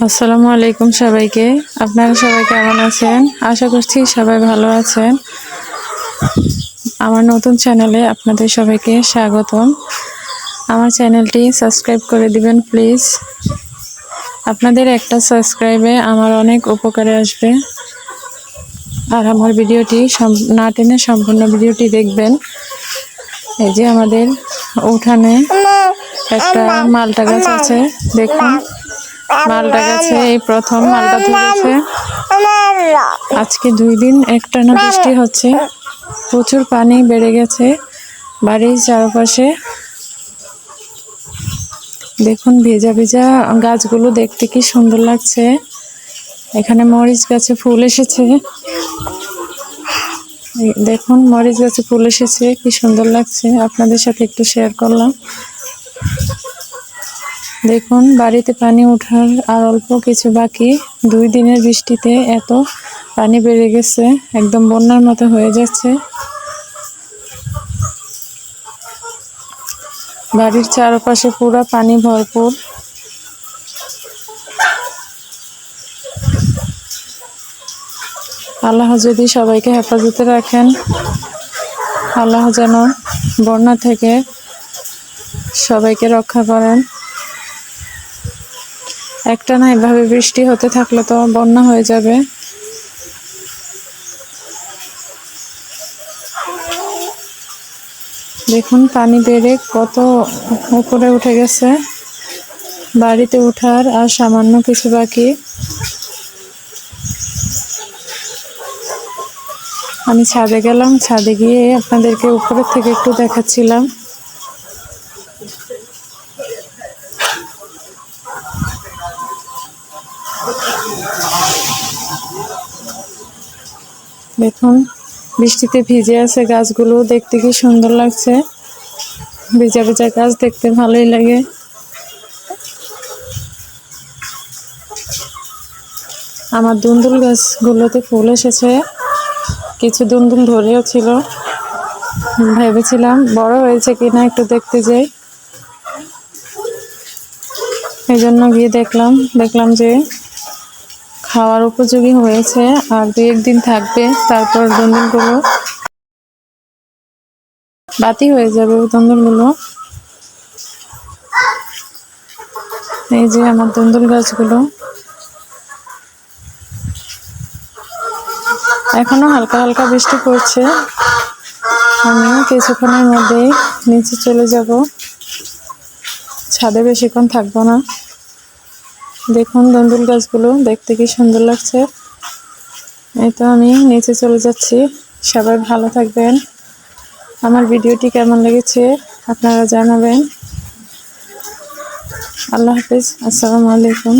আসসালামু আলাইকুম সবাইকে। আপনারা সবাই কেমন আছেন? আশা করছি সবাই ভালো আছেন। আমার নতুন চ্যানেলে আপনাদের সবাইকে স্বাগতম। আমার চ্যানেলটি সাবস্ক্রাইব করে দিবেন প্লিজ। আপনাদের একটা সাবস্ক্রাইবে আমার অনেক উপকারে আসবে। আর আমার ভিডিওটি না টেনে সম্পূর্ণ ভিডিওটি দেখবেন। এই যে আমাদের উঠানে একটা মালটা গাছ আছে, দেখুন মালটা গাছে এই প্রথম মালটা ধরেছে। আজকে 2 দিন একটানা বৃষ্টি হচ্ছে, প্রচুর পানি বেড়ে গেছে বাড়ির চারপাশে। দেখুন ভেজা ভেজা গাছগুলো দেখতে কি সুন্দর লাগছে। এখানে মরিচ গাছে ফুল এসেছে, দেখুন মরিচ গাছে ফুল এসেছে, কি সুন্দর লাগছে। আপনাদের সাথে একটু শেয়ার করলাম। দেখুন বাড়িতে পানি ওঠার আর অল্প কিছু বাকি। 2 দিনের বৃষ্টিতে এত পানি বেড়ে গেছে, একদম বন্যার মতো হয়ে যাচ্ছে। বাড়ির চারপাশে পুরো পানি ভরপুর। আল্লাহ যদি সবাইকে হেফাজতে রাখেন, আল্লাহ যেন বন্যা থেকে সবাইকে রক্ষা করেন। একটানা এভাবে বৃষ্টি হতে থাকলে তো বন্যা হয়ে যাবে। দেখুন পানি বেড়ে কত উপরে উঠে গেছে। বাড়িতে ওঠার আর সামান্য কিছু বাকি। আমি ছাদে গেলাম, ছাদে গিয়ে আপনাদেরকে উপরের থেকে একটু দেখাচ্ছিলাম। দেখুন বৃষ্টিতে ভিজে আছে গাছগুলো, দেখতে কি সুন্দর লাগছে। ভেজা ভেজা গাছ দেখতে ভালোই লাগে। আমার দুন্দুল গাছগুলোতে ফুল এসেছে, কিছু দুন্দুল ধরেও ছিল। ভেবেছিলাম বড় হয়েছে কিনা একটু দেখতে যাই, এই জন্য গিয়ে দেখলাম যে খাওয়ার উপযোগী হয়েছে। আর 2-1 দিন থাকবে, তারপর দুন্দুলগুলো বাতি হয়ে যাবে। দুন্দুলগুলো এই যে আমার দুন্দুল গাছগুলো এখনো হালকা হালকা বৃষ্টি পড়ছে। আমি কিছুক্ষণের মধ্যেই নিচে চলে যাব, ছাদে বেশিক্ষণ থাকবো না। দেখুন দুন্দুল গাছগুলো দেখতে কি সুন্দর লাগছে। এই তো আমি নিচে চলে যাচ্ছি। সবাই ভালো থাকবেন। আমার ভিডিওটি কেমন লেগেছে আপনারা জানাবেন। আল্লাহ হাফেজ, আসসালামু আলাইকুম।